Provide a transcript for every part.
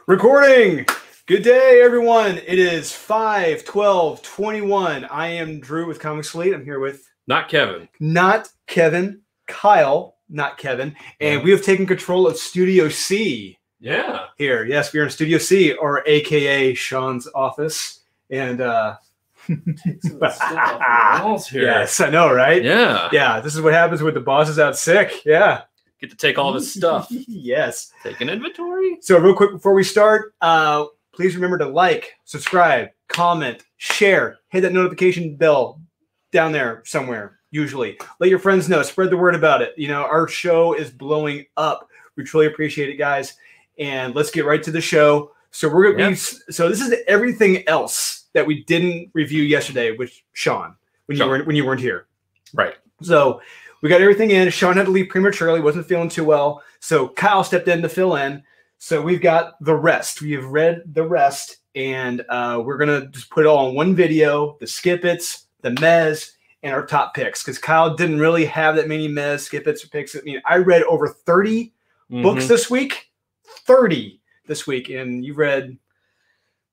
Recording! Good day, everyone. It is 5/12/21. I am Drew with Comics Fleet. I'm here with... Not Kevin. Not Kevin. Kyle, not Kevin. And we have taken control of Studio C. Yeah. Here. Yes, we are in Studio C, or a.k.a. Shawn's office. And, yes, I know, right? Yeah. Yeah, this is what happens when the boss is out sick. Yeah. Get to take all this stuff. Yes. Take an inventory. So real quick before we start, please remember to like, subscribe, comment, share, hit that notification bell down there somewhere, usually. Let your friends know. Spread the word about it. You know, our show is blowing up. We truly appreciate it, guys. And let's get right to the show. So we're going to be, so this is everything else that we didn't review yesterday with Shawn when you weren't here. Right. So we got everything in. Shawn had to leave prematurely, wasn't feeling too well. So Kyle stepped in to fill in. So we've got the rest. We have read the rest, and we're going to just put it all in one video, the skip-its, the mez, and our top picks. Because Kyle didn't really have that many mez, skip-its, or picks. I mean, I read over 30 books this week. 30 this week. And you read...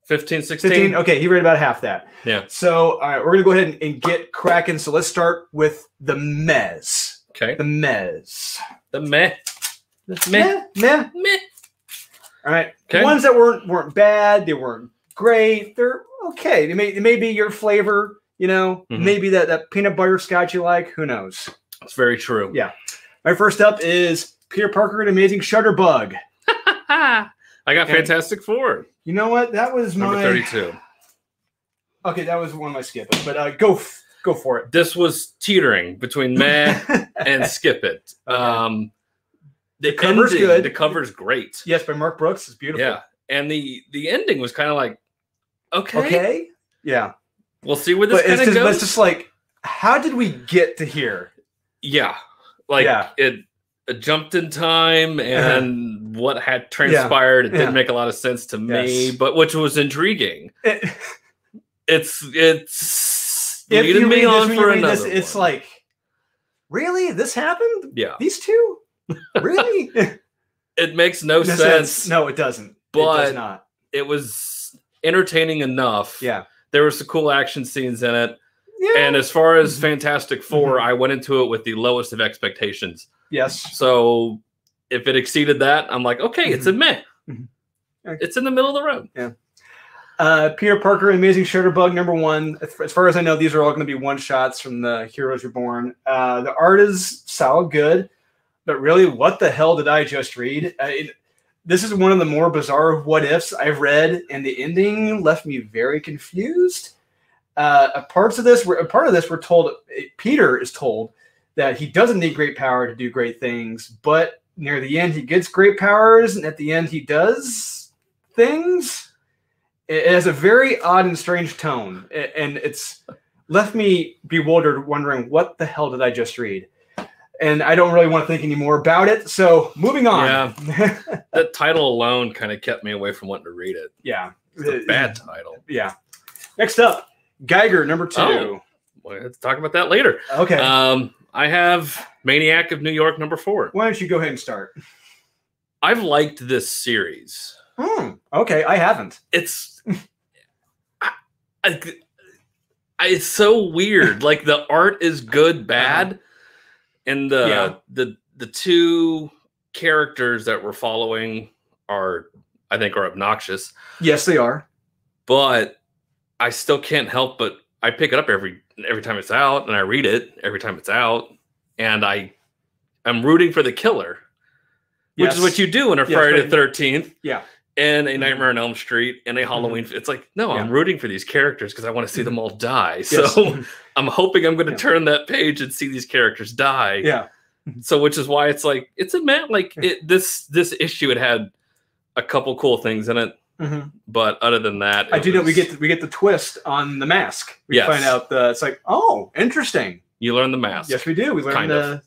15, 16. 15? Okay, he read about half that. Yeah. So, all right, we're going to go ahead and get cracking. So let's start with the mez. Okay. The mez. The meh. Meh. Meh. All right. Okay. The ones that weren't bad, they weren't great. They're okay. They may be your flavor, you know. Maybe that peanut butter scotch you like. Who knows? That's very true. Yeah. My first up is Peter Parker and Amazing Shutterbug. I got Fantastic Four. You know what? That was number my 32. Okay, that was one of my skip-its, but go for it. This was teetering between meh and skip it. Okay. The cover's good. The cover's great. Yes, by Mark Brooks. It's beautiful. Yeah, and the ending was kind of like, okay, yeah. We'll see where this kind of goes. But it's just like, how did we get to here? Yeah, like it jumped in time, and what had transpired, it didn't make a lot of sense to me, but which was intriguing. It's leading me on for another one. It's like, really? This happened? Yeah. These two? Really? It makes no sense. No, it doesn't. But it does not. It was entertaining enough. Yeah. There were some cool action scenes in it. Yeah. And as far as Fantastic Four, I went into it with the lowest of expectations. Yes. So if it exceeded that, I'm like, okay, it's a meh. It's in the middle of the road. Yeah. Peter Parker, Amazing Shutterbug, number 1. As far as I know, these are all going to be one-shots from the Heroes Reborn. The art is solid good, but really, what the hell did I just read? This is one of the more bizarre what-ifs I've read, and the ending left me very confused. Part of this, we're told, Peter is told that he doesn't need great power to do great things, but near the end, he gets great powers, and at the end, he does things. It has a very odd and strange tone, and it's left me bewildered, wondering, what the hell did I just read? And I don't really want to think anymore about it, so moving on. Yeah, that title alone kind of kept me away from wanting to read it. Yeah. It's a bad title. Yeah. Next up, Geiger, number 2. Oh, well, let's talk about that later. Okay. I have Maniac of New York, number 4. Why don't you go ahead and start? I've liked this series. Okay, I haven't. It's it's so weird. Like, the art is good, bad, and the two characters that we're following are obnoxious. Yes, they are. But I still can't help but I pick it up every time it's out, and I read it every time it's out, and I'm rooting for the killer, which is what you do in a Friday the 13th. Yeah. And a Nightmare on Elm Street and a Halloween. It's like, no, I'm rooting for these characters because I want to see them all die. So I'm hoping I'm going to turn that page and see these characters die. Yeah. So which is why it's like, it's a man, like this issue, it had a couple cool things in it. But other than that, I do know we get the twist on the mask. We find out it's like, oh, interesting. You learn the mask. Yes, we do. We learn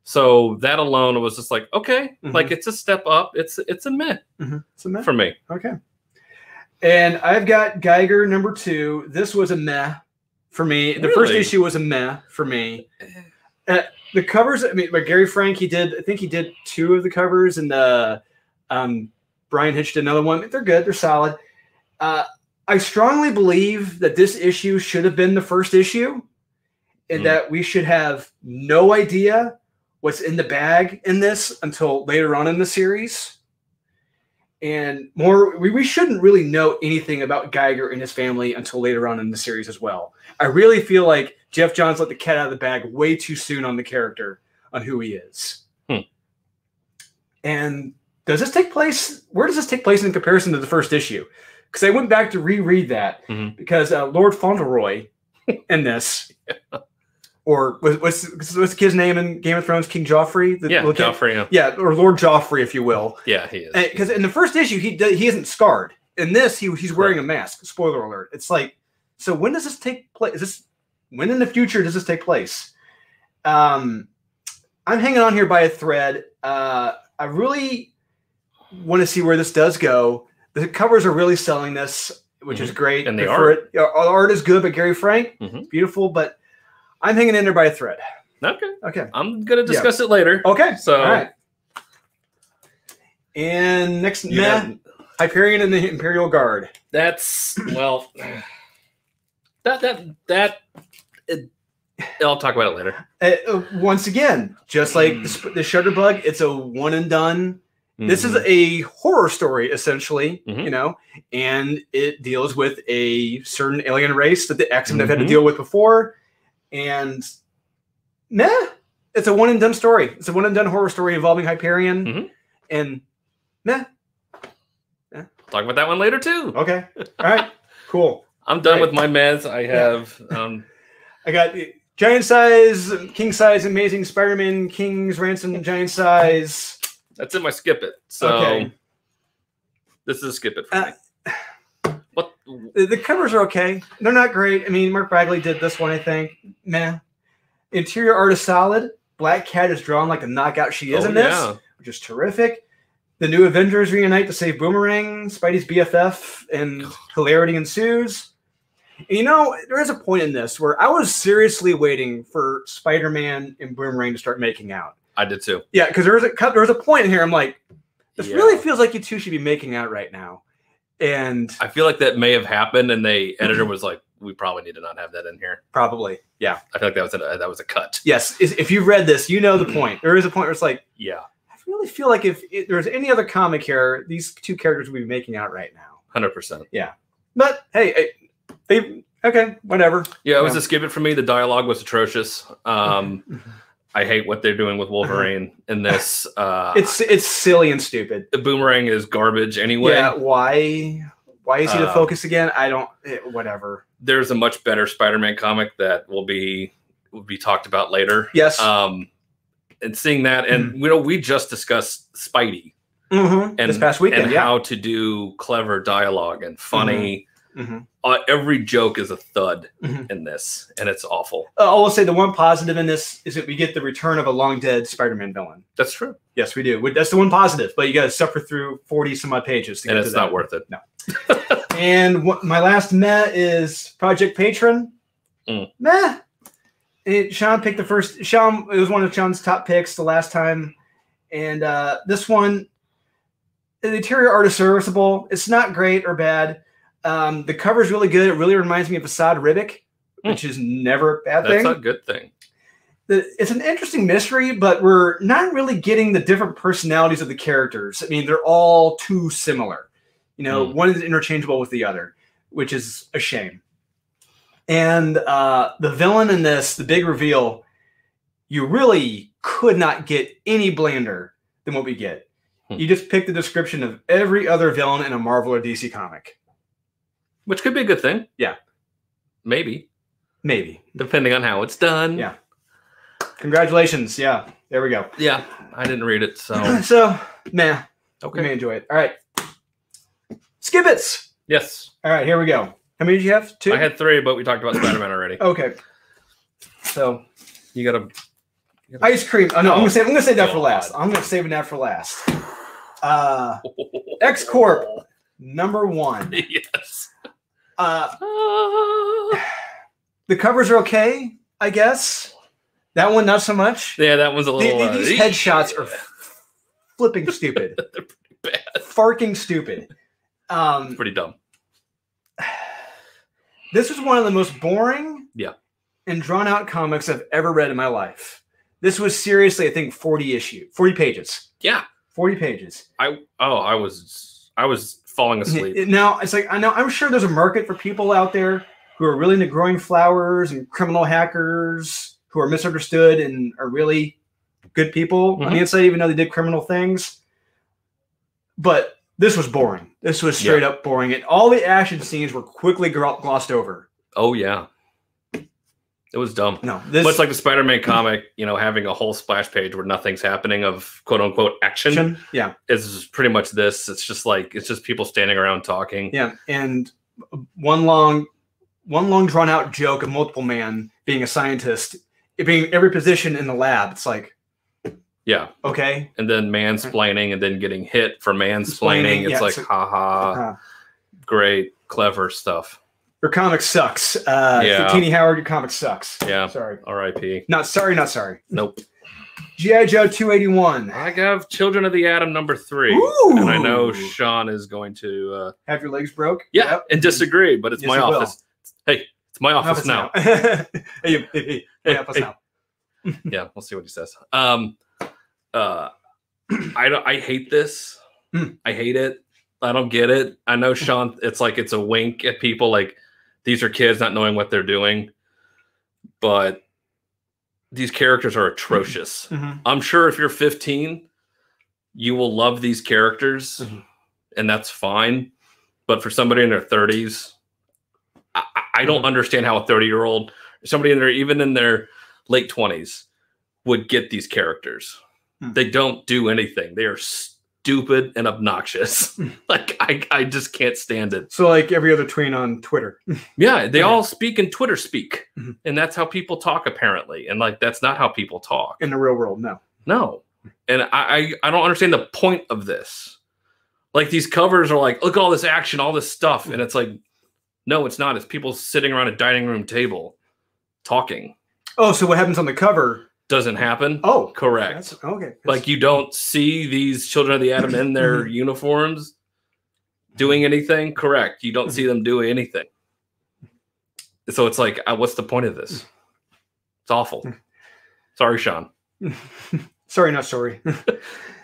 So that alone was just like, okay, like it's a step up. It's a meh. It's a meh for me. Okay. And I've got Geiger, number 2. This was a meh for me. The first issue was a meh for me. The covers, I mean, by Gary Frank, I think he did 2 of the covers, and Brian Hitch did another one. They're good. They're solid. I strongly believe that this issue should have been the first issue, and that we should have no idea what's in the bag in this until later on in the series. And we shouldn't really know anything about Geiger and his family until later on in the series as well. I really feel like Jeff Johns let the cat out of the bag way too soon on the character, on who he is. And does this take place? Where does this take place in comparison to the first issue? Because I went back to reread that because Lord Fauntleroy in this, or what's the kid's name in Game of Thrones? King Joffrey? Joffrey. Yeah, or Lord Joffrey, if you will. Yeah, he is. Because in the first issue, he isn't scarred. In this, he's wearing a mask. Spoiler alert. It's like, so when does this take place? When in the future does this take place? I'm hanging on here by a thread. I really want to see where this does go. The covers are really selling this, which is great. And the art. The art is good, but Gary Frank, beautiful. But I'm hanging in there by a thread. Okay. I'm going to discuss it later. Okay. So, all right. And next, Hyperion and the Imperial Guard. That's, well, I'll talk about it later. Once again, just like the Shutterbug, it's a one and done. This is a horror story, essentially, you know, and it deals with a certain alien race that the X-Men have had to deal with before. And it's a one and done story. It's a one and done horror story involving Hyperion. And talk about that one later, too. Okay. All right. Cool. I'm done with my meds. I have... I got giant size, king size, amazing Spider-Man, King's Ransom, giant size. That's in my skip it. So this is a skip it for me. What? The covers are okay. They're not great. I mean, Mark Bagley did this one, I think. Interior art is solid. Black Cat is drawn like the knockout she is in this, which is terrific. The new Avengers reunite to save Boomerang, Spidey's BFF, and hilarity ensues. And you know, there is a point in this where I was seriously waiting for Spider-Man and Boomerang to start making out. I did too. Yeah, because there was a point in here. I'm like, this really feels like you two should be making out right now. And I feel like that may have happened, and the editor was like, "We probably need to not have that in here." Probably, yeah. I feel like that was a cut. Yes, if you've read this, you know the point. There is a point where it's like, I really feel like if there's any other comic here, these two characters would be making out right now. 100%. Yeah, but hey, okay, whatever. Yeah, it was a skip it for me. The dialogue was atrocious. I hate what they're doing with Wolverine in this. It's silly and stupid. The Boomerang is garbage anyway. Yeah, why is he the focus again? I don't. Whatever. There's a much better Spider-Man comic that will be talked about later. Yes. And seeing that, and we just discussed Spidey and this past weekend, and how to do clever dialogue and funny. Every joke is a thud in this, and it's awful. I will say the one positive in this is that we get the return of a long dead Spider-Man villain. That's true. Yes, we do. That's the one positive, but you got to suffer through 40 some odd pages to get to that. And it's not worth it. No. And my last meh is Project Patron. Meh. Shawn picked the first. Shawn, it was one of Shawn's top picks the last time, and this one, the interior art is serviceable. It's not great or bad. The cover is really good. It really reminds me of Assad Ribic, which is never a bad thing. That's a good thing. It's an interesting mystery, but we're not really getting the different personalities of the characters. I mean, they're all too similar. You know, one is interchangeable with the other, which is a shame. And the villain in this, the big reveal, you really could not get any blander than what we get. You just picked the description of every other villain in a Marvel or DC comic. Which could be a good thing. Yeah. Maybe. Depending on how it's done. Yeah. Congratulations. Yeah. There we go. Yeah. I didn't read it, so. So, nah. Okay. You may enjoy it. All right. Skibbits. Yes. All right. Here we go. How many did you have? 2? I had 3, but we talked about Spider-Man already. Okay. So. You gotta ice cream. Oh, no. I'm gonna save that for last. I'm gonna save that for last. X-Corp. Number 1. Yes. The covers are okay, I guess. That one, not so much. Yeah, that one's a little... These headshots are flipping stupid. They're pretty bad. farking stupid. It's pretty dumb. This was one of the most boring and drawn out comics I've ever read in my life. This was seriously, I think, 40 pages. Yeah. 40 pages. I was falling asleep. Now, it's like, I'm sure there's a market for people out there who are really into growing flowers and criminal hackers who are misunderstood and are really good people on the inside, even though they did criminal things. But this was boring. This was straight up boring. And all the action scenes were quickly glossed over. Oh, yeah. It was dumb. No, much like the Spider-Man comic, having a whole splash page where nothing's happening of quote unquote action. Yeah. Is pretty much this. It's just people standing around talking. Yeah. And one long drawn out joke of Multiple Man being a scientist, it being every position in the lab. It's like, yeah. Okay. And then mansplaining and then getting hit for mansplaining. It's like, haha. Great, clever stuff. Your comic sucks. Teeny Howard, your comic sucks. Yeah. Sorry. R.I.P. Not sorry. Nope. G.I. Joe 281. I have Children of the Atom #3. Ooh. And I know Shawn is going to... have your legs broke? Yeah, and disagree, but it's my office. Will. Hey, it's my office now. hey, office now. Yeah, we'll see what he says. I hate this. I hate it. I don't get it. I know Shawn, it's like it's a wink at people like these are kids not knowing what they're doing. But these characters are atrocious. I'm sure if you're 15, you will love these characters and that's fine. But for somebody in their 30s, I don't understand how a 30-year-old, somebody even in their late 20s would get these characters. They don't do anything. They are stupid and obnoxious. Like I just can't stand it. So like every other tween on Twitter. Yeah, they all speak in Twitter speak. And that's how people talk apparently. And like that's not how people talk. In the real world, no. And I don't understand the point of this. Like these covers are like, look at all this action, all this stuff. And it's like, no, it's not. It's people sitting around a dining room table talking. Oh, so what happens on the cover doesn't happen? Oh, correct. Okay. Like you don't see these Children of the Atom in their uniforms doing anything? Correct. You don't see them doing anything. So it's like, what's the point of this? It's awful. Sorry, Shawn. Sorry, not sorry.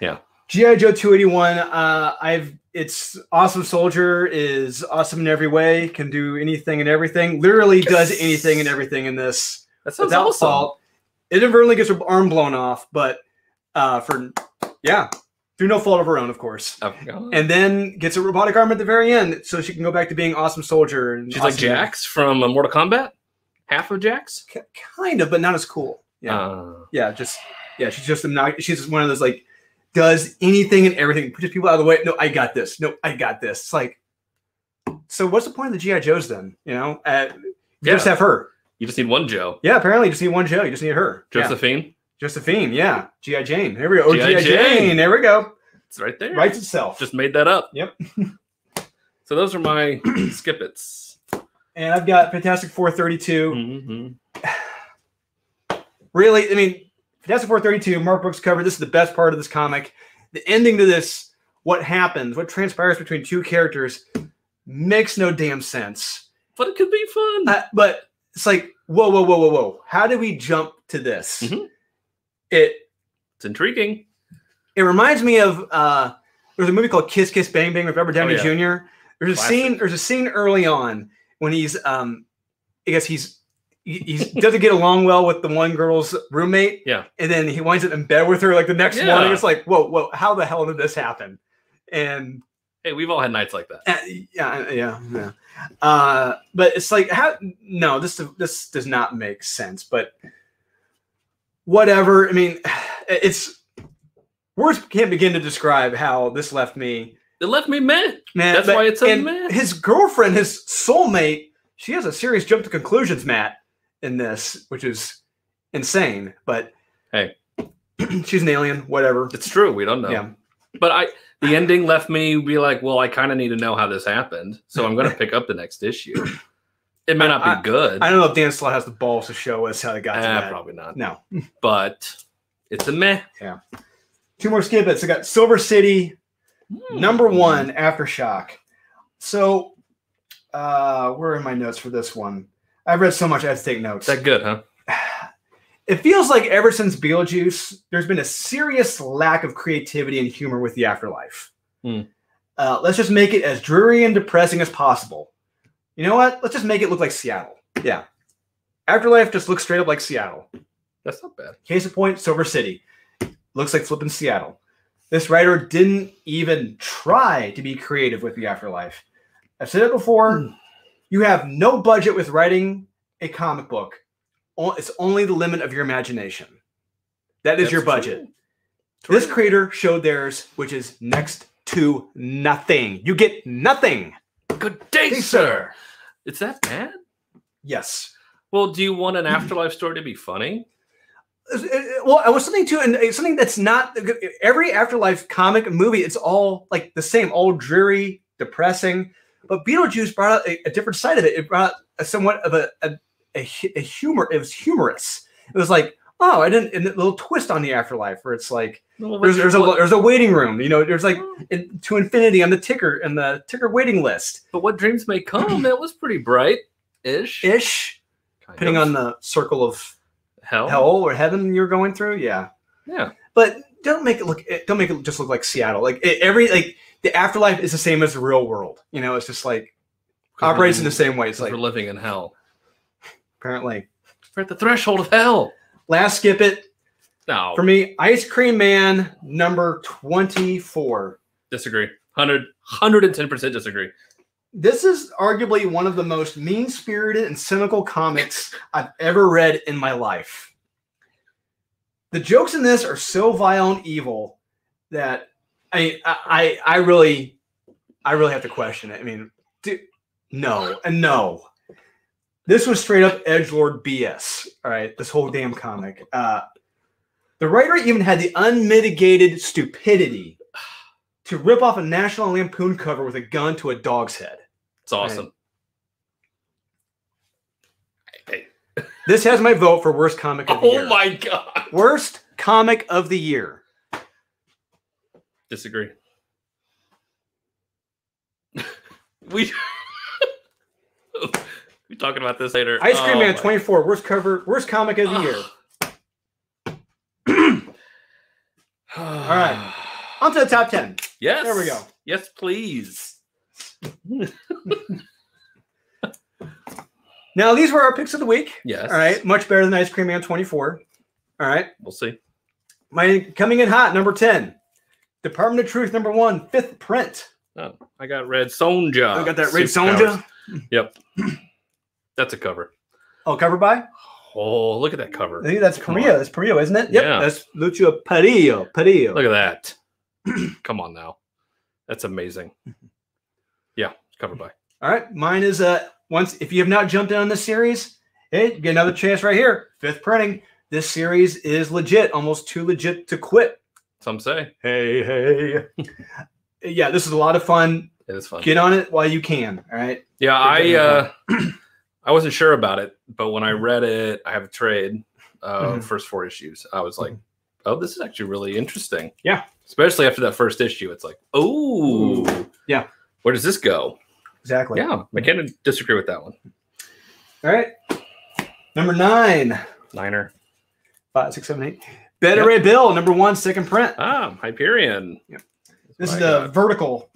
Yeah. G.I. Joe 281. It's Awesome Soldier is awesome in every way, can do anything and everything. Literally does anything and everything in this. That sounds without awesome. Fault. It inadvertently gets her arm blown off, but through no fault of her own, of course. And then gets a robotic arm at the very end, so she can go back to being Awesome Soldier. And she's like Jax from Mortal Kombat. Half of Jax, kind of, but not as cool. Yeah, she's just she's just one of those like does anything and everything, pushes people out of the way. No, I got this. No, I got this. It's like, so what's the point of the G.I. Joes then? You just have her. You just need one Joe. Yeah, apparently you just need one Joe. You just need her. Josephine? Josephine, yeah. G.I. Jane. There we go. Oh, G.I. Jane. There we go. It's right there. Writes itself. Just made that up. Yep. So those are my skip-its. And I've got Fantastic Four 32. Really, I mean, Fantastic Four 32, Mark Brooks cover. This is the best part of this comic. The ending to this, what happens, what transpires between two characters, makes no damn sense. But it could be fun. But it's like, whoa. How did we jump to this? It's intriguing. It reminds me of there's a movie called Kiss Kiss Bang Bang with Robert Downey Jr. There's a scene early on when he's I guess he doesn't get along well with the one girl's roommate. Yeah. And then he winds up in bed with her like the next morning. It's like, whoa, how the hell did this happen? And hey, we've all had nights like that. Yeah. But it's like, this does not make sense. But whatever. I mean, words can't begin to describe how this left me. It left me meh. That's why it's a meh. His girlfriend, his soulmate, she has a serious jump to conclusions, Matt, in this, which is insane. But hey, she's an alien. Whatever. It's true. We don't know. Yeah. But the ending left me be like, well, I kind of need to know how this happened, so I'm going to pick up the next issue. It may not be good. I don't know if Dan Slott has the balls to show us how they got to that. Probably not. No. But it's a meh. Yeah. Two more skip-its. I got Silver City Number 1, Aftershock. So, where are my notes for this one? I've read so much I have to take notes. That good, huh? It feels like ever since Beetlejuice, there's been a serious lack of creativity and humor with the afterlife. Let's just make it as dreary and depressing as possible. You know what? Let's just make it look like Seattle. Yeah. Afterlife just looks straight up like Seattle. That's not bad. Case in point, Silver City. Looks like flipping Seattle. This writer didn't even try to be creative with the afterlife. I've said it before. You have no budget with writing a comic book. It's only the limit of your imagination. That's your budget. This creator showed theirs, which is next to nothing. You get nothing. Good day, sir. Is that bad? Yes. Well, do you want an afterlife story to be funny? Well, I was something too, and something that's not every afterlife comic movie. It's all like the same, all dreary, depressing. But Beetlejuice brought out a different side of it. It brought a somewhat of a humor. It was humorous. It was like, oh, I didn't. And a little twist on the afterlife where it's like there's a waiting room. You know, there's like to infinity on the ticker waiting list. But what dreams may come? It was pretty bright-ish. Depending on the circle of hell or heaven you're going through. Yeah. But don't make it just look like Seattle. Like the afterlife is the same as the real world. You know, it's just like operates in the same way. It's like we're living in hell. Apparently, we're at the threshold of hell. Last skip it. No, for me, Ice Cream Man number 24. Disagree. 110% disagree. This is arguably one of the most mean-spirited and cynical comics I've ever read in my life. The jokes in this are so vile and evil that I really have to question it. I mean, no. This was straight up edgelord BS. All right, this whole damn comic. The writer even had the unmitigated stupidity to rip off a National Lampoon cover with a gun to a dog's head. It's awesome. Right. This has my vote for worst comic of the year. Oh my god! Worst comic of the year. Disagree. We talking about this later. Ice Cream Man 24, worst comic of the year. All right, on to the top 10. Yes, there we go. Yes, please. Now these were our picks of the week. Yes. All right, much better than Ice Cream Man 24. All right, we'll see. My coming in hot number 10. Department of Truth number 1, 5th print. Oh, I got Red Sonja. I got that Red Sonja. Yep. That's a cover. Oh, cover by? Oh, look at that cover. I think that's Perillo. That's Perillo, isn't it? Yep. Yeah. That's Lucio Perillo. Look at that. Come on now. That's amazing. Yeah, cover by. All right. Mine is if you have not jumped in on this series, hey, you get another chance right here. 5th printing. This series is legit, almost too legit to quit. Some say. Hey. Yeah, this is a lot of fun. It is fun. Get on it while you can. All right. Yeah, I wasn't sure about it, but when I read it, I have a trade. First 4 issues. I was like, oh, this is actually really interesting. Yeah. Especially after that first issue, it's like, oh, yeah. Where does this go? Exactly. Yeah, I can't disagree with that one. All right. Number 9. Niner. 5, 6, 7, 8. Better Ray Bill, number 1, 2nd print. Ah, Hyperion. Yep. This is the vertical.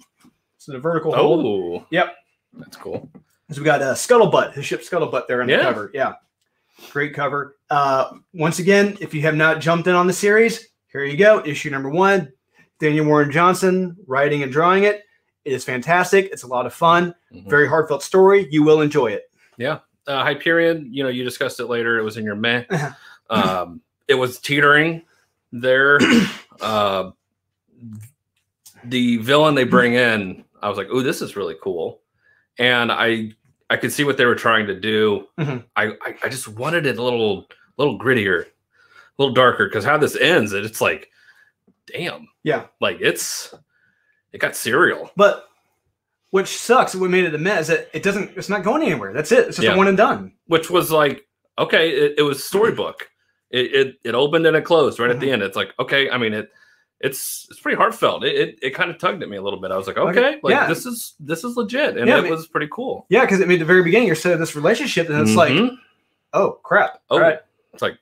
This is the vertical hold. Oh. Yep. That's cool. So we got Scuttlebutt, his ship Scuttlebutt there on the cover. Yeah. Great cover. Once again, if you have not jumped in on the series, here you go. Issue number 1. Daniel Warren Johnson writing and drawing it. It is fantastic. It's a lot of fun. Very heartfelt story. You will enjoy it. Yeah. Hyperion, you discussed it later. It was in your meh. It was teetering there. The villain they bring in, I was like, "Oh, this is really cool," and I could see what they were trying to do. I just wanted it a little grittier, a little darker, because how this ends, it's like, damn, yeah, like it got serial. But which sucks. What made it a mess? That it's not going anywhere. That's it. It's just a one and done. Which was like, okay, it was storybook. It opened and it closed right at the end. It's like, okay, I mean, it's pretty heartfelt. It kind of tugged at me a little bit. I was like, okay, like this is legit, and it was pretty cool. Yeah, because I mean, at the very beginning, you're set of this relationship, and it's like, oh crap! Oh, right. It's like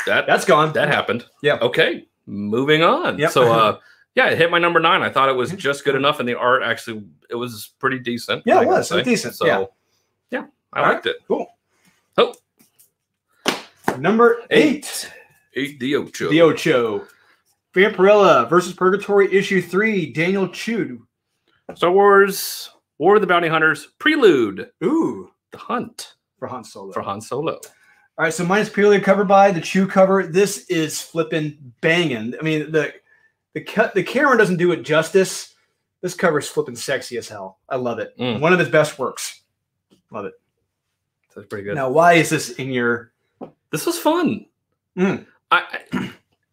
that's gone. That happened. Yeah. Okay, moving on. Yep. So, yeah, it hit my number 9. I thought it was just good enough, and the art actually it was pretty decent. Yeah, it was decent. So, yeah, I liked it. Cool. Oh, number 8. 8 the Ocho. The Ocho. Vampirella versus Purgatory issue 3. Daniel Chude. Star Wars War of the Bounty Hunters Prelude. Ooh. The Hunt. For Han Solo. All right, so mine's purely a cover by the Chew cover. This is flipping banging. I mean, the camera doesn't do it justice. This cover is flipping sexy as hell. I love it. One of his best works. Love it. That's pretty good. Now, why is this in your... This was fun.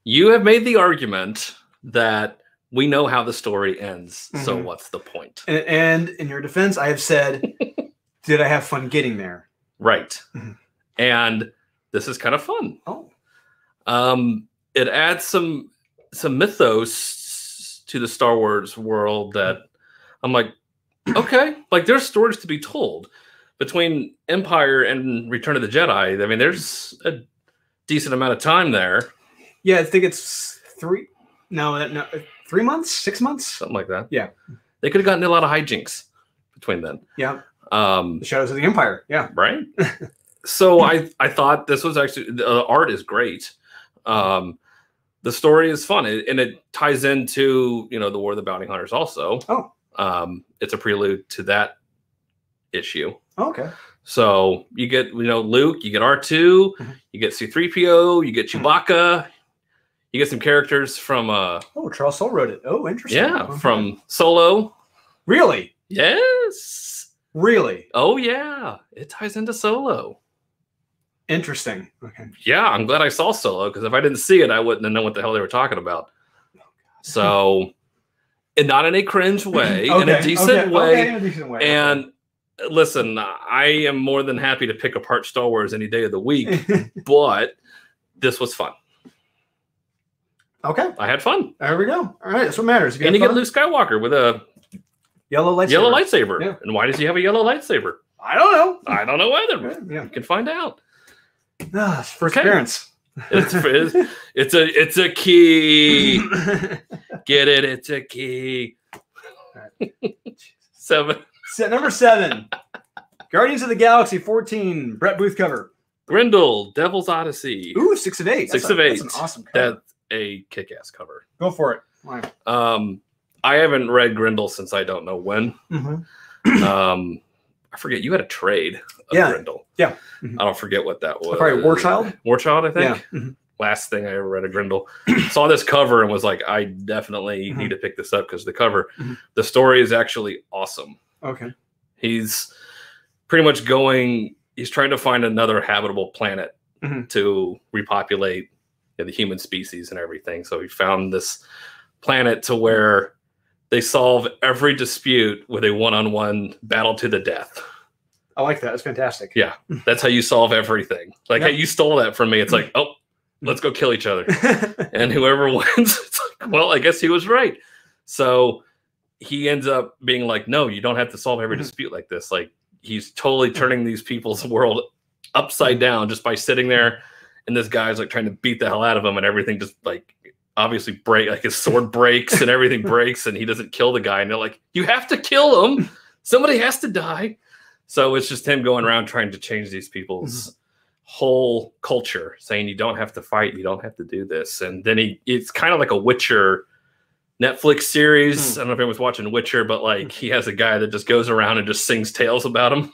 You have made the argument that we know how the story ends, so what's the point? And in your defense, I have said, did I have fun getting there? Right. And this is kind of fun. Oh. It adds some mythos to the Star Wars world that I'm like, okay, like there's stories to be told between Empire and Return of the Jedi. I mean, there's a decent amount of time there. Yeah, I think it's 3 months, 6 months, something like that. Yeah, they could have gotten a lot of hijinks between then. Yeah, the Shadows of the Empire. Yeah, right. So I thought this was actually the art is great. The story is fun, and it ties into the War of the Bounty Hunters also. Oh, it's a prelude to that issue. Okay. So you get Luke, you get R2, you get C-3PO, you get Chewbacca. You get some characters from Charles Soule wrote it. Oh, interesting. Yeah, from Solo. Really? Yes. Really? Oh yeah. It ties into Solo. Interesting. Okay. Yeah, I'm glad I saw Solo, because if I didn't see it, I wouldn't have known what the hell they were talking about. So, and not in a cringe way, in a decent way. In a decent way. And listen, I am more than happy to pick apart Star Wars any day of the week, but this was fun. Okay. I had fun. There we go. All right. That's what matters. And you get Luke Skywalker with a yellow lightsaber. Yeah. And why does he have a yellow lightsaber? I don't know. I don't know either. Yeah. You can find out. It's first appearance. It's a key. Get it? It's a key. Right. 7. Number 7. Guardians of the Galaxy 14. Brett Booth cover. Grendel, Devil's Odyssey. Ooh, 6 of 8. 6 of 8. That's an awesome cover. That's a kick-ass cover. Go for it. Right. I haven't read Grendel since I don't know when. I forget. You had a trade of Grendel. Yeah. I don't forget what that was. Probably War Child? War Child, I think. Yeah. Last thing I ever read of Grendel. Saw this cover and was like, I definitely need to pick this up because the cover. The story is actually awesome. Okay. He's pretty much he's trying to find another habitable planet to repopulate the human species and everything. So he found this planet to where they solve every dispute with a one-on-one battle to the death. I like that. That's fantastic. Yeah. That's how you solve everything. Like, hey, you stole that from me. It's like, oh, let's go kill each other. And whoever wins, it's like, well, I guess he was right. So he ends up being like, no, you don't have to solve every dispute like this. Like, he's totally turning these people's world upside down just by sitting there. And this guy's like trying to beat the hell out of him, and everything just like obviously like his sword breaks and everything breaks, and he doesn't kill the guy. And they're like, you have to kill him. Somebody has to die. So it's just him going around trying to change these people's whole culture, saying you don't have to fight, you don't have to do this. And then it's kind of like a Witcher Netflix series. I don't know if anyone's watching Witcher, but like he has a guy that just goes around and just sings tales about him.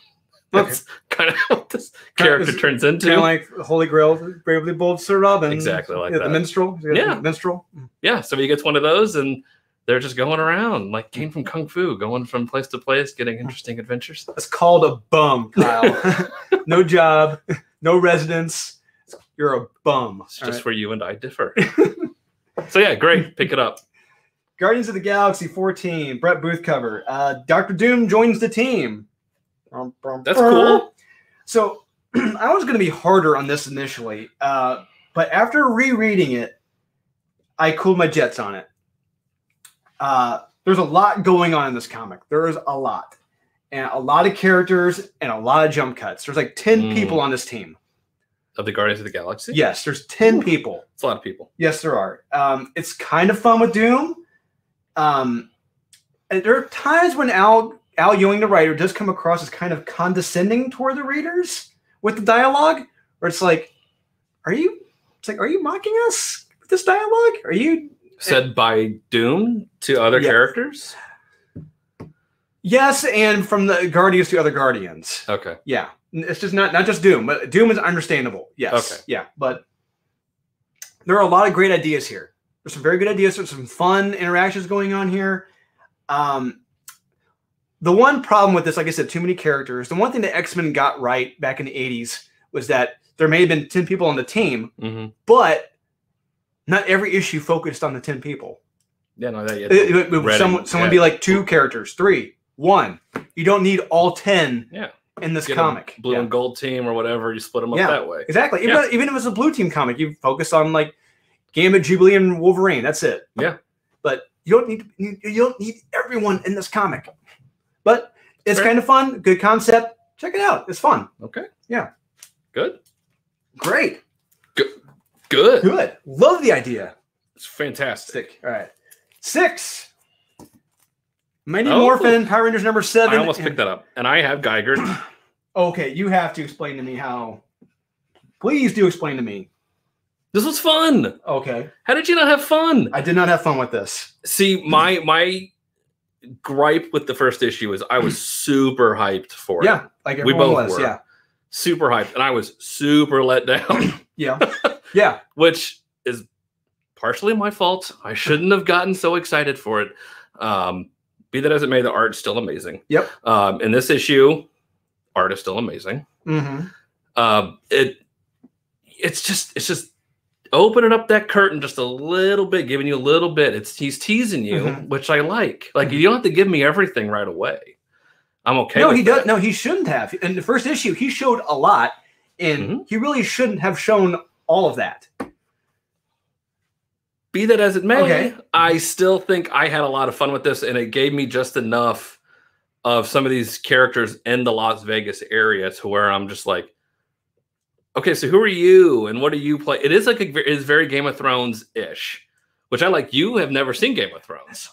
That's kind of what this character turns into. Kind of like Holy Grail, Bravely Bold Sir Robin. Exactly like that. The minstrel. Yeah. Minstrel. Yeah. So he gets one of those, and they're just going around, like came from Kung Fu, going from place to place, getting interesting adventures. That's called a bum, Kyle. No job, no residence. You're a bum. It's just where you and I differ. So yeah, great. Pick it up. Guardians of the Galaxy 14, Brett Booth cover. Dr. Doom joins the team. That's cool. So I was going to be harder on this initially, but after rereading it, I cooled my jets on it. There's a lot going on in this comic. There is a lot. And a lot of characters and a lot of jump cuts. There's like 10 people on this team. Of the Guardians of the Galaxy? Yes, there's 10 people. It's a lot of people. Yes, there are. It's kind of fun with Doom. And there are times when Al Ewing, the writer, does come across as kind of condescending toward the readers with the dialogue, where it's like, are you mocking us with this dialogue? Are you said by Doom to other characters? Yes, and from the Guardians to other Guardians. Okay. Yeah. It's just not just Doom, but Doom is understandable. Yes. Okay. Yeah, but there are a lot of great ideas here. There's some very good ideas. There's some fun interactions going on here. The one problem with this, like I said, too many characters. The one thing that X-Men got right back in the 80s was that there may have been 10 people on the team, but not every issue focused on the 10 people. Yeah, no, someone be like 2 characters, 3, 1. You don't need all 10 in this comic. Blue and gold team or whatever, you split them up that way. Exactly. Even if it's a blue team comic, you focus on like Gambit, Jubilee, and Wolverine. That's it. Yeah. But you don't need everyone in this comic. But it's kind of fun. Good concept. Check it out. It's fun. Okay. Yeah. Good. Great. Good. Love the idea. It's fantastic. All right. 6. Mighty Morphin, Power Rangers number 7. I almost picked that up. And I have Geiger. Okay, you have to explain to me how. Please do explain to me. This was fun. Okay. How did you not have fun? I did not have fun with this. See, my gripe with the first issue is I was super hyped for it. Yeah, like everyone was. Yeah. Super hyped. And I was super let down. Yeah. Yeah. Which is partially my fault. I shouldn't have gotten so excited for it. Be that as it may, the art's still amazing. Yep. In this issue, art is still amazing. It's just opening up that curtain just a little bit, giving you a little bit. He's teasing you, which I like. Like you don't have to give me everything right away. I'm okay. No, he does. No, he shouldn't have. In the first issue, he showed a lot, and he really shouldn't have shown all of that. Be that as it may, I still think I had a lot of fun with this, and it gave me just enough of some of these characters in the Las Vegas area to where I'm just like, okay, so who are you, and what do you play? It is like it is very Game of Thrones ish, which I like. You have never seen Game of Thrones.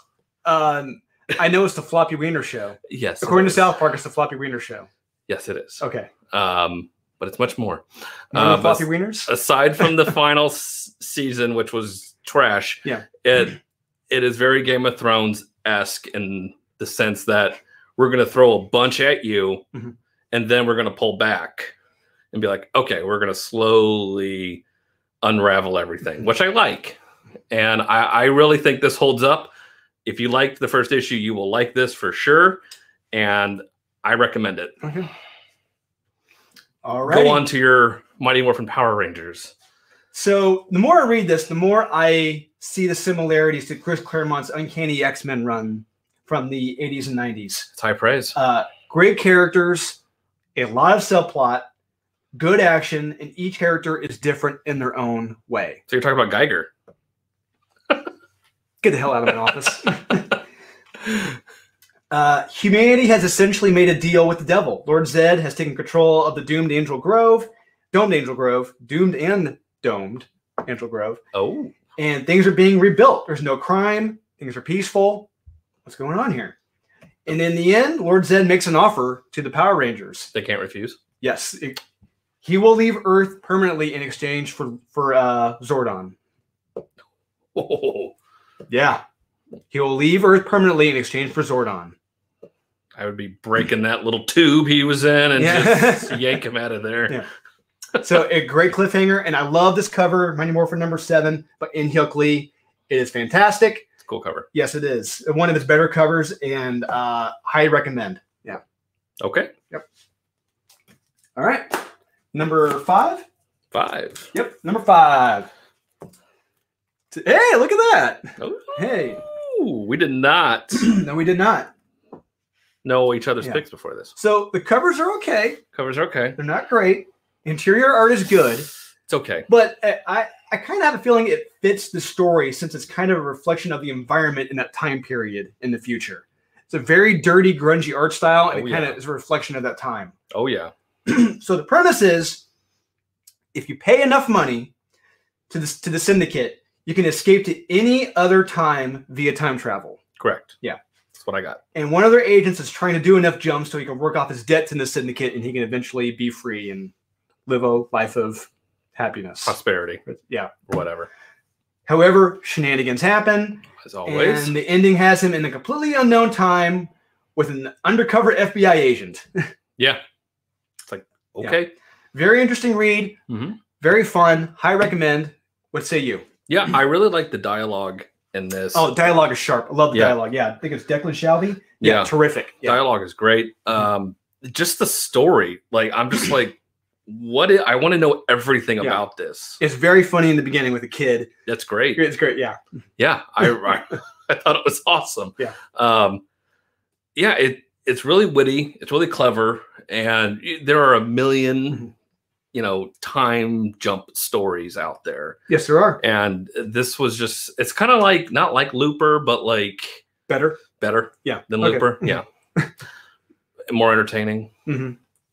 I know it's the Floppy Wiener Show. Yes, according to South Park, it's the Floppy Wiener Show. Yes, it is. Okay. But it's much more. Floppy Wieners. Aside from the final season, which was trash. Yeah. It is very Game of Thrones-esque in the sense that we're going to throw a bunch at you, and then we're going to pull back and be like, okay, we're going to slowly unravel everything, which I like. And I really think this holds up. If you liked the first issue, you will like this for sure. And I recommend it. Okay. All right. Go on to your Mighty Morphin Power Rangers. So the more I read this, the more I see the similarities to Chris Claremont's Uncanny X-Men run from the 80s and 90s. It's high praise. Great characters, a lot of subplot, good action, and each character is different in their own way. So you're talking about Geiger. Get the hell out of my office. Humanity has essentially made a deal with the devil. Lord Zed has taken control of the Doomed and Domed Angel Grove. Oh. And things are being rebuilt. There's no crime. Things are peaceful. What's going on here? And in the end, Lord Zed makes an offer to the Power Rangers. They can't refuse. Yes. He will leave Earth permanently in exchange for Zordon. Oh. Yeah. He will leave Earth permanently in exchange for Zordon. I would be breaking that little tube he was in and just yank him out of there. Yeah. So a great cliffhanger, and I love this cover, Mighty Morphin number 7, by In-Hyuk Lee. It is fantastic. It's a cool cover. Yes, it is. One of his better covers, and highly recommend. Yeah. Okay. Yep. All right. Number 5? 5. Yep. Number 5. Hey, look at that. Ooh. Hey. We did not. No, we did not. Know each other's picks before this. So the covers are okay. Covers are okay. They're not great. Interior art is good. It's okay. But I I kind of have a feeling it fits the story since it's kind of a reflection of the environment in that time period in the future. It's a very dirty, grungy art style, and it kind of is a reflection of that time. Oh, yeah. So the premise is, if you pay enough money to the syndicate, you can escape to any other time via time travel. Correct. Yeah. That's what I got. And one of their agents is trying to do enough jumps so he can work off his debts in the syndicate, and he can eventually be free and live a life of happiness. Prosperity. Yeah. Or whatever. However, shenanigans happen. As always. And the ending has him in a completely unknown time with an undercover FBI agent. Yeah. It's like, okay. Yeah. Very interesting read. Very fun. High recommend. What say you? Yeah, I really like the dialogue in this. Oh, dialogue is sharp. I love the dialogue. Yeah, I think it's Declan Shalvey. Yeah, terrific. Yeah. Dialogue is great. Just the story. Like, I'm just like, I want to know everything about this. It's very funny in the beginning with a kid. That's great. It's great. Yeah. Yeah. I thought it was awesome. Yeah. It's really witty. It's really clever. And there are a million, time jump stories out there. Yes, there are. And this was just, it's kind of like, not like Looper, but like better. Yeah. Than Looper. Yeah. More entertaining.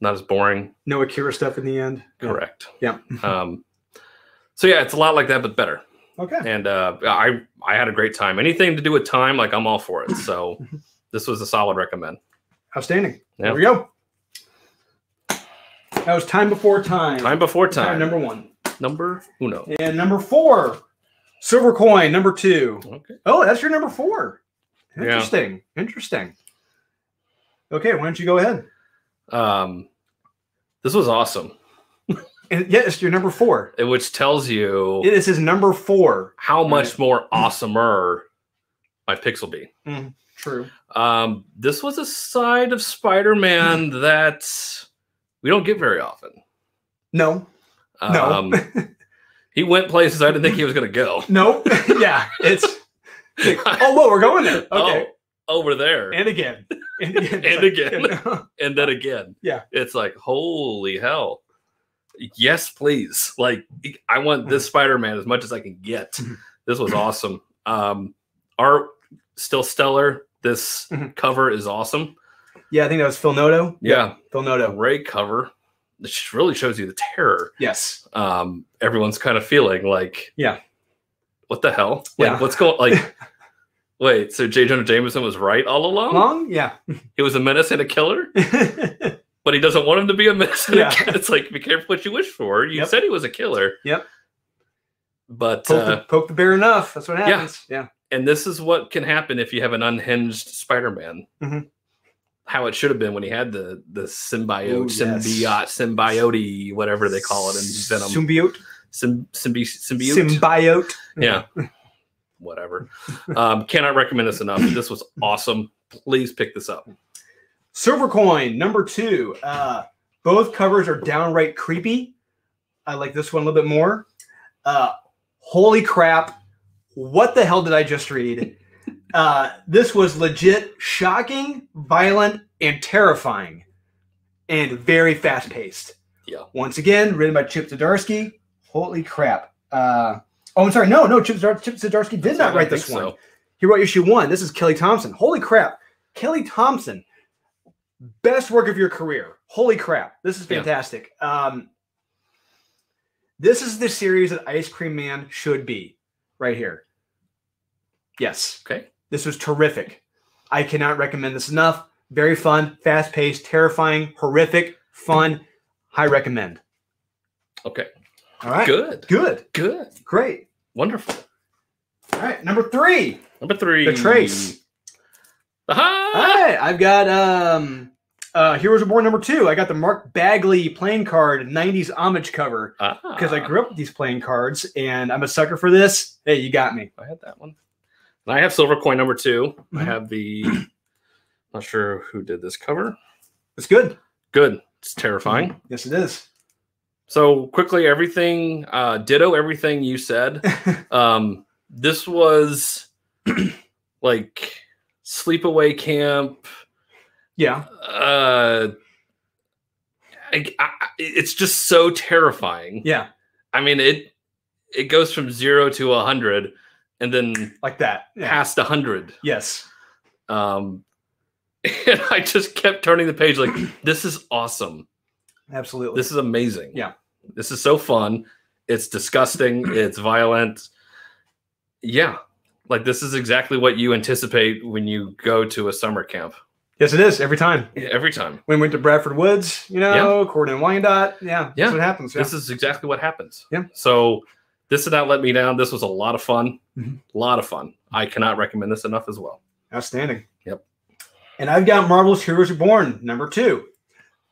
Not as boring. No Akira stuff in the end. Correct. Yeah. So yeah, it's a lot like that, but better. Okay. And I had a great time. Anything to do with time, like I'm all for it. So this was a solid recommend. Outstanding. Yeah. There we go. That was Time Before Time. Time Before Time. Number 1. Number uno. And number 4, Silver Coin. Number 2. Okay. Oh, that's your number 4. Interesting. Yeah. Interesting. Okay, why don't you go ahead? This was awesome. And yeah, it's your number 4. Which tells you it is his number 4. How much more awesomer my Pics will be. True. This was a side of Spider-Man that we don't get very often. No. No. He went places I didn't think he was going to go. No. Yeah. It's like, oh, whoa, we're going there. Okay. Oh, over there. And again. And again. And again. And then again. Yeah. It's like, holy hell. Yes, please. Like, I want this Spider-Man as much as I can get. This was awesome. Art, still stellar. This cover is awesome. Yeah, I think that was Phil Noto. Yeah. Phil Noto. Great cover. It really shows you the terror. Yes. Everyone's kind of feeling like, yeah, what the hell? Like, what's going like, wait, so J. Jonah Jameson was right all along? Yeah. He was a menace and a killer? But he doesn't want him to be a menace and a killer. It's like, be careful what you wish for. You said he was a killer. Yep. But poke the bear enough. That's what happens. Yeah. And this is what can happen if you have an unhinged Spider-Man. How it should have been when he had the symbiote, symbiote, whatever they call it in Venom. Symbiote. Symbiote. Yeah. Whatever. Cannot recommend this enough. This was awesome. Please pick this up. Silver Coin, number 2. Both covers are downright creepy. I like this one a little bit more. Holy crap. What the hell did I just read? This was legit shocking, violent, and terrifying, and very fast-paced. Yeah. Once again, written by Chip Zdarsky. Holy crap. I'm sorry. No, Chip Zdarsky did not write this one. He wrote issue 1. This is Kelly Thompson. Holy crap. Kelly Thompson. Best work of your career. Holy crap. This is fantastic. This is the series that Ice Cream Man should be. Right here. Yes. Okay. This was terrific. I cannot recommend this enough. Very fun, fast-paced, terrifying, horrific, fun. High recommend. Okay. All right. Good. Great. Wonderful. All right. Number 3. The Trace. Aha! All right. I've got Heroes Reborn number 2. I got the Mark Bagley playing card 90s homage cover because I grew up with these playing cards and I'm a sucker for this. Hey, you got me. I had that one. And I have Silver Coin number 2. I have the, not sure who did this cover. It's good. Good. It's terrifying. Yes, it is. So quickly, everything, ditto everything you said. This was like sleepaway camp. Yeah. It's just so terrifying. Yeah. I mean, it goes from 0 to 100, and then like that, past 100. Yes. And I just kept turning the page like, this is awesome. Absolutely. This is amazing. Yeah. This is so fun. It's disgusting. It's violent. Yeah. Like, this is exactly what you anticipate when you go to a summer camp. Yes, it is. Every time. Yeah, every time. When we went to Bradford Woods, Corridor and Wyandotte. Yeah. That's what happens. Yeah. This is exactly what happens. Yeah. So this did not let me down. This was a lot of fun. Mm-hmm. A lot of fun. I cannot recommend this enough as well. Outstanding. Yep. And I've got Marvel's Heroes Reborn, number 2.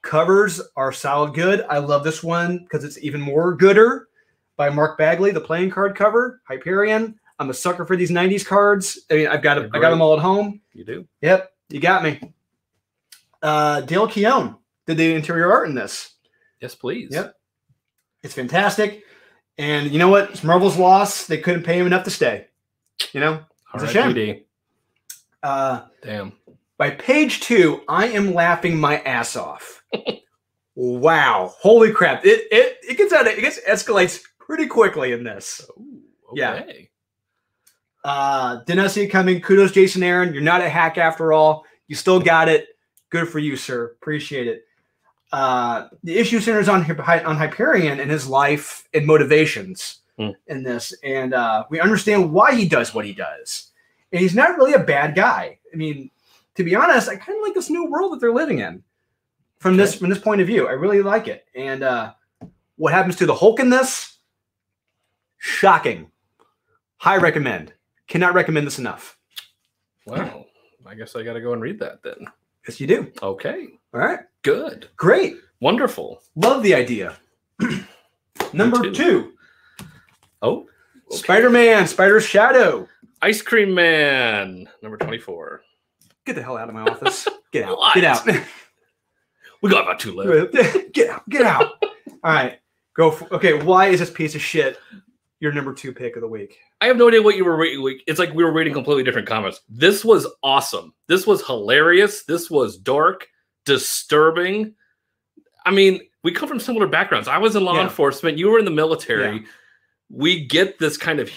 Covers are solid good. I love this one because it's even more gooder, by Mark Bagley, the playing card cover, Hyperion. I'm a sucker for these 90s cards. I mean, I got them all at home. You do? Yep, you got me. Dale Keown did the interior art in this. Yes, please. Yep. It's fantastic. And you know what? It's Marvel's loss. They couldn't pay him enough to stay. You know? It's a shame. Damn. By page 2, I am laughing my ass off. Wow. Holy crap. It escalates pretty quickly in this. Ooh, okay. Yeah. Did not see it coming. Kudos, Jason Aaron. You're not a hack after all. You still got it. Good for you, sir. Appreciate it. The issue centers on Hyperion and his life and motivations in this. And we understand why he does what he does. And he's not really a bad guy. I mean, to be honest, I kind of like this new world that they're living in from this point of view. I really like it. And what happens to the Hulk in this? Shocking. High recommend. Cannot recommend this enough. Wow. I guess I got to go and read that then. Yes, you do. Okay. All right. Good. Great. Wonderful. Love the idea. Number 2. Oh. Okay. Spider-Man, Spider's Shadow. Ice Cream Man, number 24. Get the hell out of my office. Get out. What? Get out. We got about 2 left. Get out. Get out. All right. Go. Okay. Why is this piece of shit your number 2 pick of the week? I have no idea what you were reading. It's like we were reading completely different comments. This was awesome. This was hilarious. This was dark, disturbing. I mean, we come from similar backgrounds. I was in law enforcement. You were in the military. Yeah. We get this kind of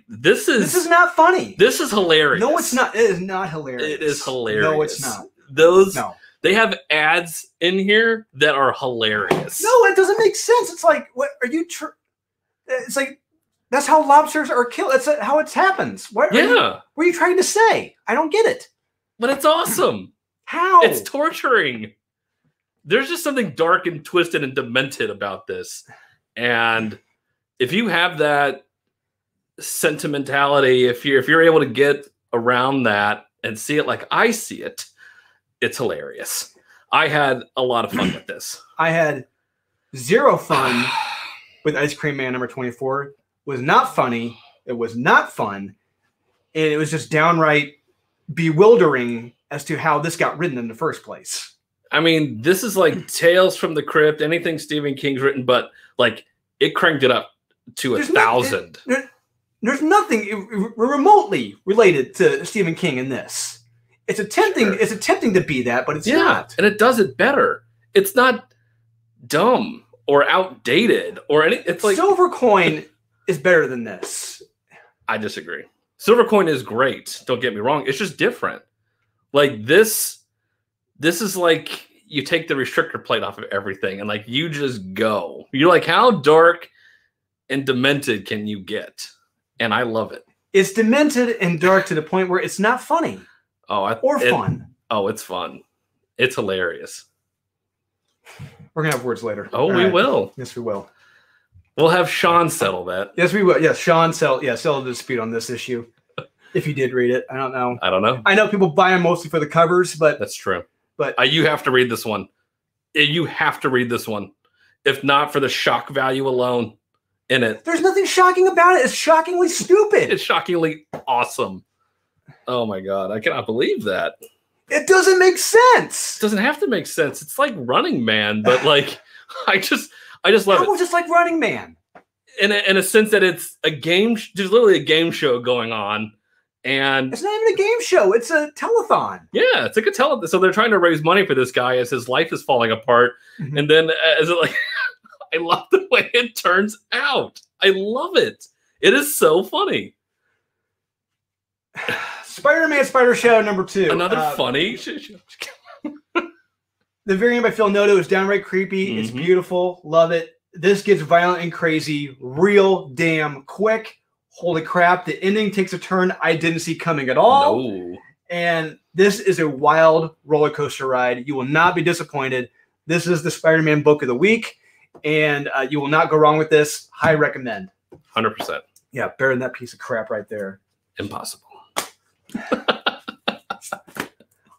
this is not funny. This is hilarious. No, it's not. It is not hilarious. It is hilarious. No, it's not. They have ads in here that are hilarious. No, it doesn't make sense. It's like, what are you? It's like that's how lobsters are killed. That's how it happens. What are you trying to say? I don't get it. But it's awesome. How? It's torturing. There's just something dark and twisted and demented about this. And if you have that sentimentality, if you're able to get around that and see it like I see it, it's hilarious. I had a lot of fun with this. I had 0 fun with Ice Cream Man number 24. It was not funny. It was not fun. And it was just downright bewildering as to how this got written in the first place. I mean, this is like Tales from the Crypt, anything Stephen King's written, but like it cranked it up to 1,000. There's nothing remotely related to Stephen King in this. It's attempting to be that, but it's not. And it does it better. It's not dumb or outdated or any. It's like Silver Coin is better than this. I disagree. Silver Coin is great. Don't get me wrong. It's just different. Like this is like you take the restrictor plate off of everything and like you just go. You're like, how dark and demented can you get? And I love it. It's demented and dark to the point where it's not funny. Fun. Oh, it's fun. It's hilarious. We're going to have words later. Oh, we will. Yes, we will. We'll have Shawn settle that. Yes, we will. Yes, Shawn settle the dispute on this issue. If you did read it. I don't know. I know people buy them mostly for the covers, but that's true. But you have to read this one. You have to read this one. If not for the shock value alone in it. There's nothing shocking about it. It's shockingly stupid. It's shockingly awesome. Oh my God. I cannot believe that. It doesn't make sense. It doesn't have to make sense. It's like Running Man, but like I just love it. It's just like Running Man. In a sense that it's a game, there's literally a game show going on. And it's not even a game show. It's a telethon. Yeah, it's like a telethon. So they're trying to raise money for this guy as his life is falling apart. Mm-hmm. And then as it like, I love the way it turns out. I love it. It is so funny. Spider-Man Spider Shadow number 2. Another funny. The variant by Phil Noto is downright creepy. It's beautiful. Love it. This gets violent and crazy real damn quick. Holy crap. The ending takes a turn I didn't see coming at all. No. And this is a wild roller coaster ride. You will not be disappointed. This is the Spider-Man book of the week. And you will not go wrong with this. High recommend. 100%. Yeah, better than that piece of crap right there. Impossible.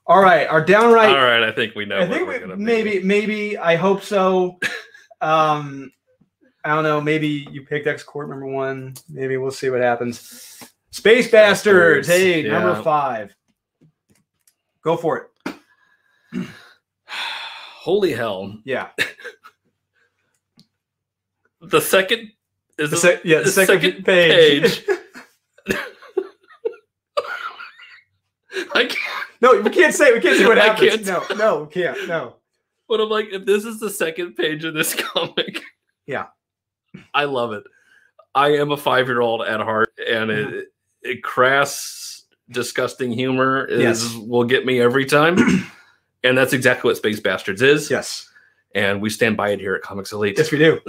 All right, our downright. All right, I think we know. I think maybe. I hope so. I don't know. Maybe you picked X Court number 1. Maybe we'll see what happens. Space Bastards. Hey, number 5. Go for it. Holy hell! Yeah. The second is the second page. I can't. No, we can't say what happens. No, we can't. No. But I'm like, if this is the second page of this comic, yeah, I love it. I am a 5-year-old at heart, and it crass, disgusting humor will get me every time, and that's exactly what Space Bastards is. Yes, and we stand by it here at Comics Elite. Yes, we do.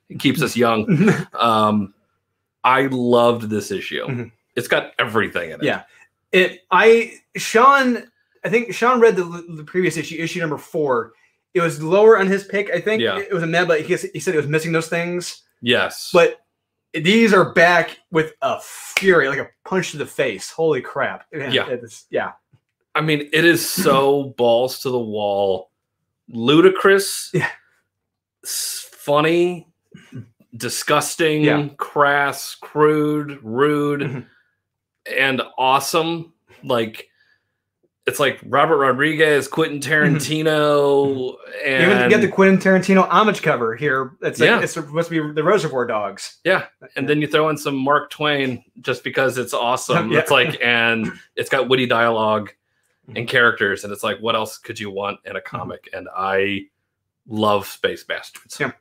It keeps us young. I loved this issue. It's got everything in it. Yeah. I think Shawn read the previous issue number 4. It was lower on his pick. I think it was a meh, but he said it was missing those things. Yes. But these are back with a fury, like a punch to the face. Holy crap. Yeah. I mean, it is so balls to the wall, ludicrous, funny, disgusting, crass, crude, rude, and awesome. Like, it's like Robert Rodriguez, Quentin Tarantino, and you get the Quentin Tarantino homage cover here. It's like it's supposed to be the Reservoir Dogs. Yeah, and then you throw in some Mark Twain just because it's awesome. It's like, and it's got witty dialogue and characters, and it's like, what else could you want in a comic? And I love Space Bastards. Yeah.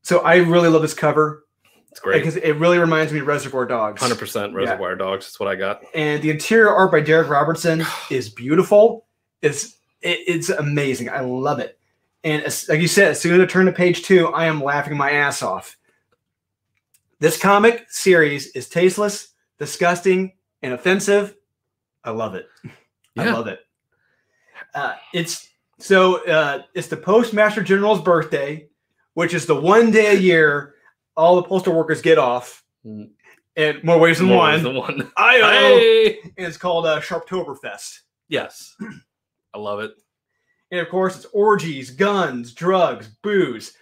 So I really love this cover. It's great because it really reminds me of Reservoir Dogs. 100% Reservoir Dogs. That's what I got. And the interior art by Derek Robertson is beautiful. It's amazing. I love it. And like you said, as soon as I turn to page 2, I am laughing my ass off. This comic series is tasteless, disgusting, and offensive. I love it. I love it. It's the Postmaster General's birthday, which is the one day a year all the postal workers get off in more ways than one. And it's called Sharptoberfest. Yes. I love it. And of course, it's orgies, guns, drugs, booze.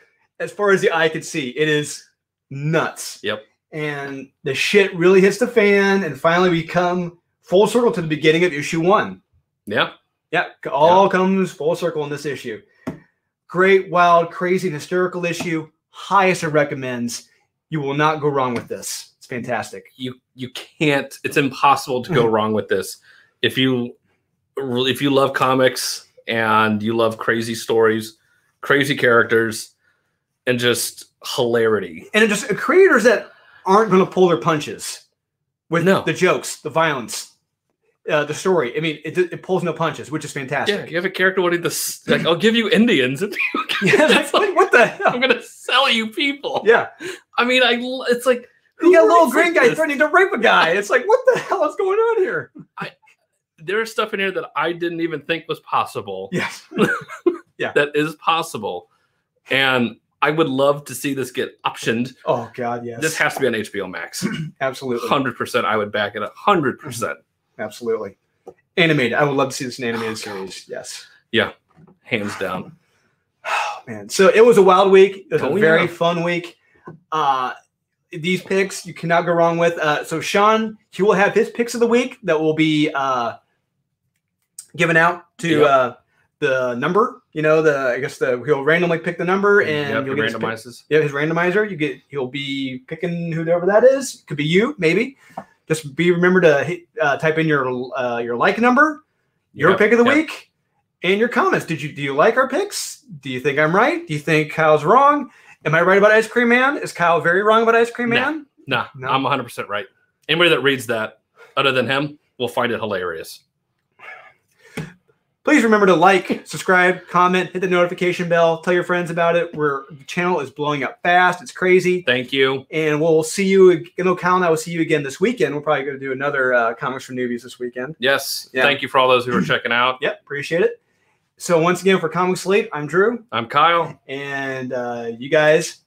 As far as the eye can see, it is nuts. Yep. And the shit really hits the fan, and finally we come full circle to the beginning of issue 1. Yeah. Yeah. All comes full circle in this issue. Great, wild, crazy, and hysterical issue. Highest of recommends. You will not go wrong with this. It's fantastic. You can't. It's impossible to go wrong with this. If you love comics and you love crazy stories, crazy characters, and just hilarity, and just creators that aren't going to pull their punches with the jokes, the violence, the story. I mean, it pulls no punches, which is fantastic. Yeah, you have a character wanting to like, I'll give you Indians. If you like, what the hell? I'm gonna sell you people. Yeah, I mean, it's like you got a little green guy threatening to rape a guy. It's like, what the hell is going on here? There's stuff in here that I didn't even think was possible. Yes, yeah, that is possible, and I would love to see this get optioned. Oh God, yes. This has to be on HBO Max. Absolutely, 100%. I would back it 100%. Absolutely. Animated. I would love to see this in animated series. Yes. Yeah. Hands down. Oh, man. So it was a wild week. It was a very fun week. These picks you cannot go wrong with. So Shawn, he will have his picks of the week that will be given out to the number. You know, he'll randomly pick the number and you'll get randomizes. His randomizer. He'll be picking whoever that is. Could be you, maybe. Just remember to type in your like number, your pick of the week, and your comments. Do you like our picks? Do you think I'm right? Do you think Kyle's wrong? Am I right about Ice Cream Man? Is Kyle very wrong about Ice Cream Man? Nah, no. I'm 100% right. Anybody that reads that, other than him, will find it hilarious. Please remember to like, subscribe, comment, hit the notification bell, tell your friends about it. The channel is blowing up fast. It's crazy. Thank you. And we'll see you. Cal and I will see you again this weekend. We're probably going to do another Comics for Newbies this weekend. Yes. Yeah. Thank you for all those who are checking out. Yep. Appreciate it. So once again, for Comic Slate, I'm Drew. I'm Kyle. And you guys